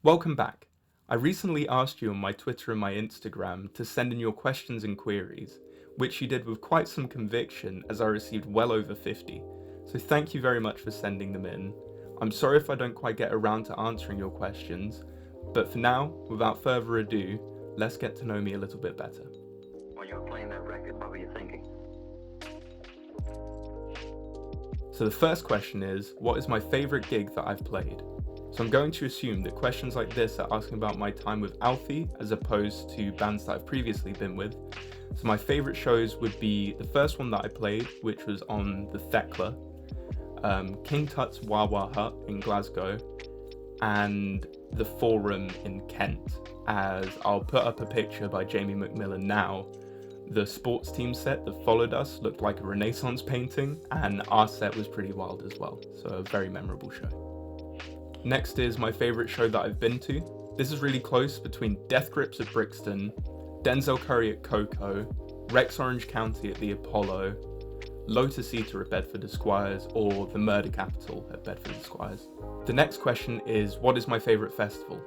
Welcome back. I recently asked you on my Twitter and my Instagram to send in your questions and queries, which you did with quite some conviction as I received well over 50. So thank you very much for sending them in. I'm sorry if I don't quite get around to answering your questions, but for now, without further ado, let's get to know me a little bit better. When you were playing that record, what were you thinking? So the first question is, what is my favourite gig that I've played? So I'm going to assume that questions like this are asking about my time with Alfie as opposed to bands that I've previously been with. So my favourite shows would be the first one that I played, which was on the Thekla, King Tut's Wah Wah Hut in Glasgow, and the Forum in Kent, as I'll put up a picture by Jamie McMillan now. The sports team set that followed us looked like a Renaissance painting, and our set was pretty wild as well, so a very memorable show. Next is my favourite show that I've been to. This is really close between Death Grips at Brixton, Denzel Curry at Coco, Rex Orange County at the Apollo, Lotus Eater at Bedford Esquires, or the Murder Capital at Bedford Esquires. The next question is, what is my favourite festival?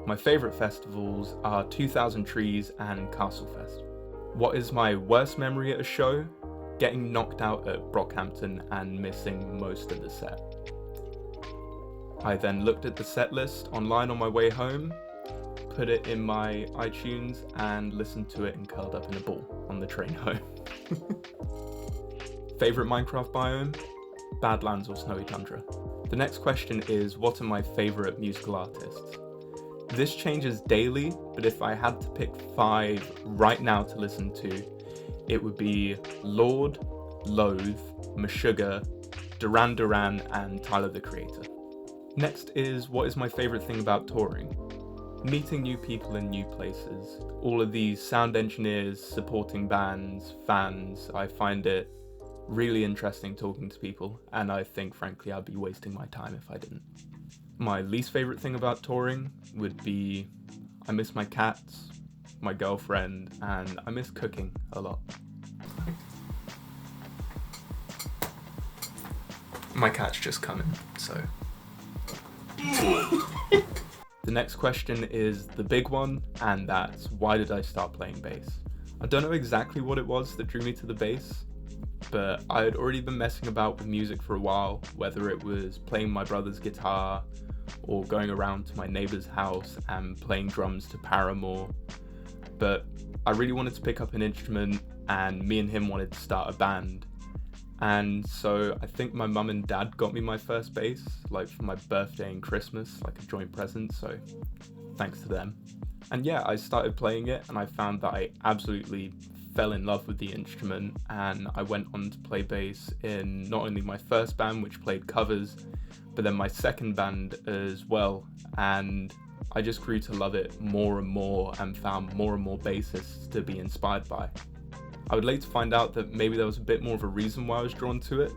My favourite festivals are 2000 Trees and Castlefest. What is my worst memory at a show? Getting knocked out at Brockhampton and missing most of the set. I then looked at the set list online on my way home, put it in my iTunes, and listened to it and curled up in a ball on the train home. Favourite Minecraft biome? Badlands or Snowy Tundra. The next question is, what are my favourite musical artists? This changes daily, but if I had to pick 5 right now to listen to, it would be Lord, Loathe, Meshuggah, Duran Duran, and Tyler the Creator. Next is, what is my favourite thing about touring? Meeting new people in new places. All of these sound engineers, supporting bands, fans, I find it really interesting talking to people, and I think frankly I'd be wasting my time if I didn't. My least favourite thing about touring would be I miss my cats, my girlfriend, and I miss cooking a lot. My cat's just coming, so... The next question is the big one, and that's, why did I start playing bass? I don't know exactly what it was that drew me to the bass, but I had already been messing about with music for a while, whether it was playing my brother's guitar or going around to my neighbour's house and playing drums to Paramore. But I really wanted to pick up an instrument, and me and him wanted to start a band. And so I think my mum and dad got me my first bass, like for my birthday and Christmas, like a joint present, so thanks to them. And yeah, I started playing it and I found that I absolutely fell in love with the instrument, and I went on to play bass in not only my first band, which played covers, but then my second band as well, and I just grew to love it more and more and found more and more bassists to be inspired by. I would later find out that maybe there was a bit more of a reason why I was drawn to it,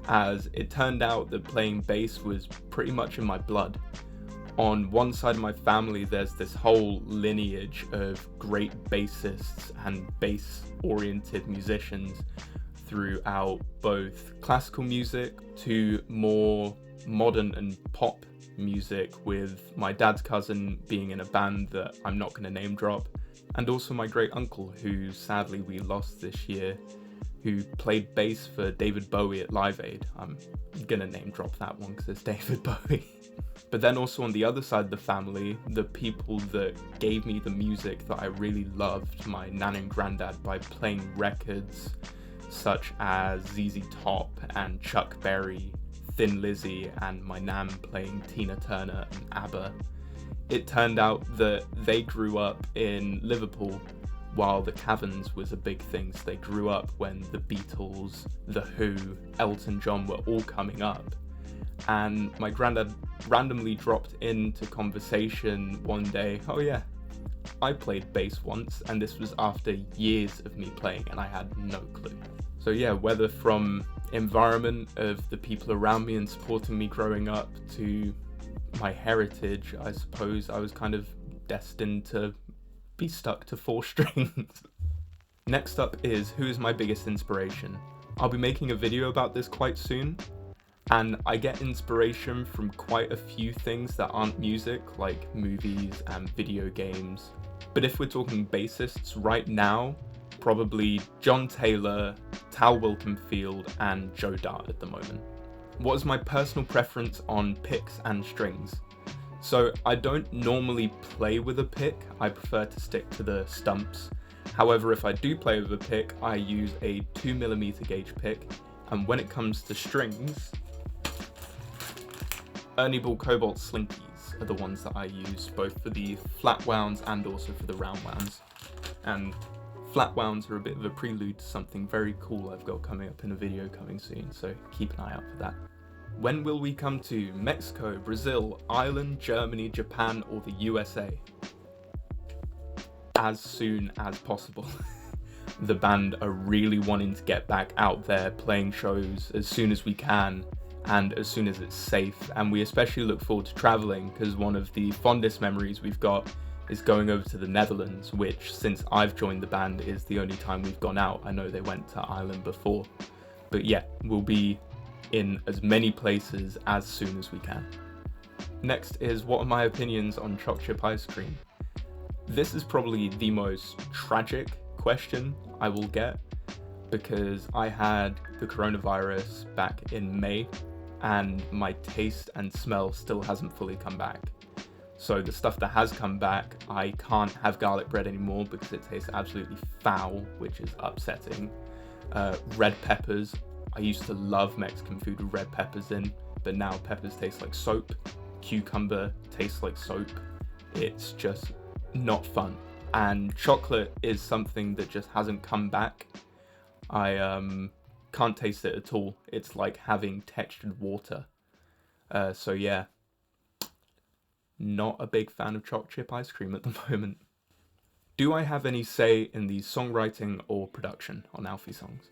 as it turned out that playing bass was pretty much in my blood. On one side of my family, there's this whole lineage of great bassists and bass-oriented musicians throughout both classical music to more modern and pop music, with my dad's cousin being in a band that I'm not going to name drop, and also my great uncle, who sadly we lost this year, who played bass for David Bowie at Live Aid. I'm gonna name drop that one because it's David Bowie. But then also on the other side of the family, the people that gave me the music that I really loved, my nan and granddad, by playing records such as ZZ Top and Chuck Berry, Thin Lizzy, and my nan playing Tina Turner and ABBA. It turned out that they grew up in Liverpool while the Caverns was a big thing. So they grew up when the Beatles, The Who, Elton John were all coming up. And my granddad randomly dropped into conversation one day, oh yeah, I played bass once, and this was after years of me playing and I had no clue. So yeah, whether from environment of the people around me and supporting me growing up to my heritage, I suppose I was kind of destined to be stuck to 4 strings. Next up is, who is my biggest inspiration? I'll be making a video about this quite soon, And I get inspiration from quite a few things that aren't music, like movies and video games. But if we're talking bassists right now, probably John Taylor, Tal Wilkenfield, and Joe Dart at the moment. What is my personal preference on picks and strings? So I don't normally play with a pick, I prefer to stick to the stumps. However, if I do play with a pick, I use a 2mm gauge pick, and when it comes to strings, Ernie Ball Cobalt Slinkies are the ones that I use, both for the flat wounds and also for the round wounds. And flat wounds are a bit of a prelude to something very cool I've got coming up in a video coming soon, so keep an eye out for that. When will we come to Mexico, Brazil, Ireland, Germany, Japan, or the USA? As soon as possible. The band are really wanting to get back out there playing shows as soon as we can and as soon as it's safe, and we especially look forward to traveling because one of the fondest memories we've got is going over to the Netherlands, which since I've joined the band is the only time we've gone out. I know they went to Ireland before, but yeah, we'll be in as many places as soon as we can. Next is, what are my opinions on choc chip ice cream? This is probably the most tragic question I will get because I had the coronavirus back in May and my taste and smell still hasn't fully come back. So the stuff that has come back, I can't have garlic bread anymore because it tastes absolutely foul, which is upsetting. Red peppers, I used to love Mexican food with red peppers in, but now peppers taste like soap. Cucumber tastes like soap. It's just not fun. And chocolate is something that just hasn't come back. I can't taste it at all. It's like having textured water. So yeah, not a big fan of choc chip ice cream at the moment. Do I have any say in the songwriting or production on Alfie songs?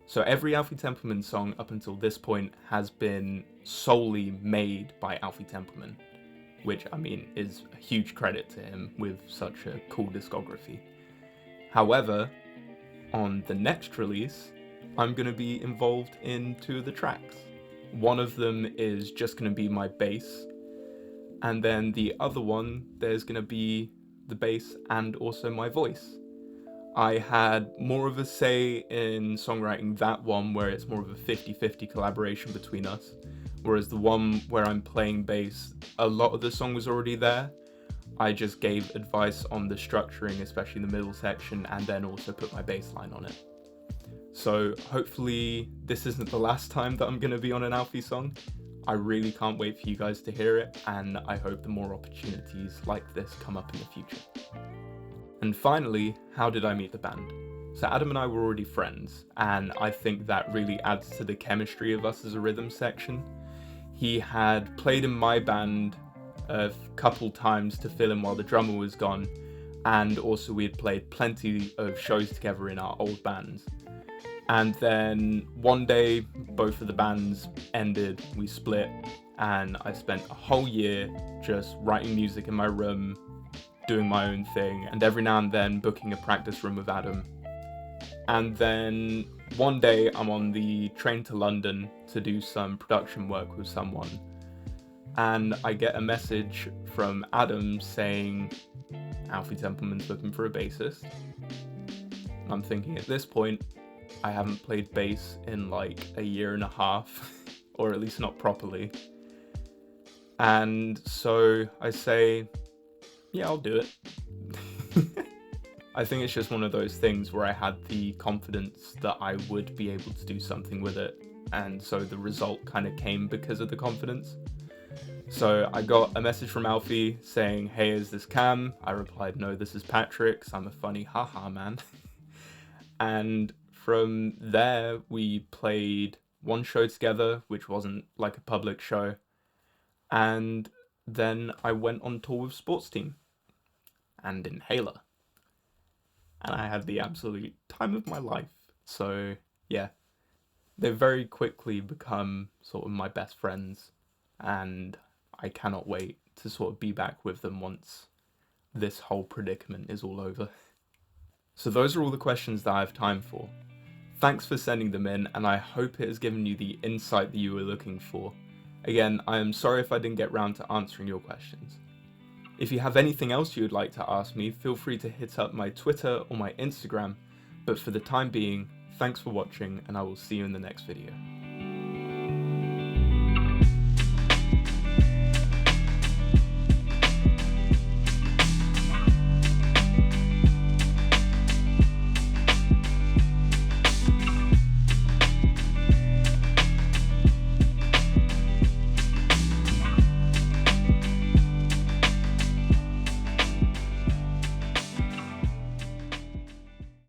So every Alfie Templeman song up until this point has been solely made by Alfie Templeman, which I mean is a huge credit to him with such a cool discography. However, on the next release, I'm going to be involved in 2 of the tracks. One of them is just going to be my bass, and then the other one, there's going to be the bass and also my voice. I had more of a say in songwriting that one where it's more of a 50-50 collaboration between us, whereas the one where I'm playing bass, a lot of the song was already there. I just gave advice on the structuring, especially the middle section, and then also put my bass line on it. So hopefully this isn't the last time that I'm going to be on an Alfie song. I really can't wait for you guys to hear it, and I hope the more opportunities like this come up in the future. And finally, how did I meet the band? So Adam and I were already friends, and I think that really adds to the chemistry of us as a rhythm section. He had played in my band a couple times to fill in while the drummer was gone, and also we had played plenty of shows together in our old bands. And then one day both of the bands ended, we split, and I spent a whole year just writing music in my room, doing my own thing, and every now and then booking a practice room with Adam. And then one day I'm on the train to London to do some production work with someone, and I get a message from Adam saying Alfie Templeman's looking for a bassist. I'm thinking at this point, I haven't played bass in like a year and a half, or at least not properly. And so I say, yeah, I'll do it. I think it's just one of those things where I had the confidence that I would be able to do something with it, and so the result kind of came because of the confidence. So I got a message from Alfie saying, hey, is this Cam? I replied, no, this is Patrick, 'cause I'm a funny haha man. And from there, we played one show together, which wasn't like a public show. And then I went on tour with Sports Team and Inhaler. And I had the absolute time of my life. So yeah, they very quickly become sort of my best friends. And I cannot wait to sort of be back with them once this whole predicament is all over. So those are all the questions that I have time for. Thanks for sending them in, and I hope it has given you the insight that you were looking for. Again, I am sorry if I didn't get round to answering your questions. If you have anything else you would like to ask me, feel free to hit up my Twitter or my Instagram, but for the time being, thanks for watching, and I will see you in the next video.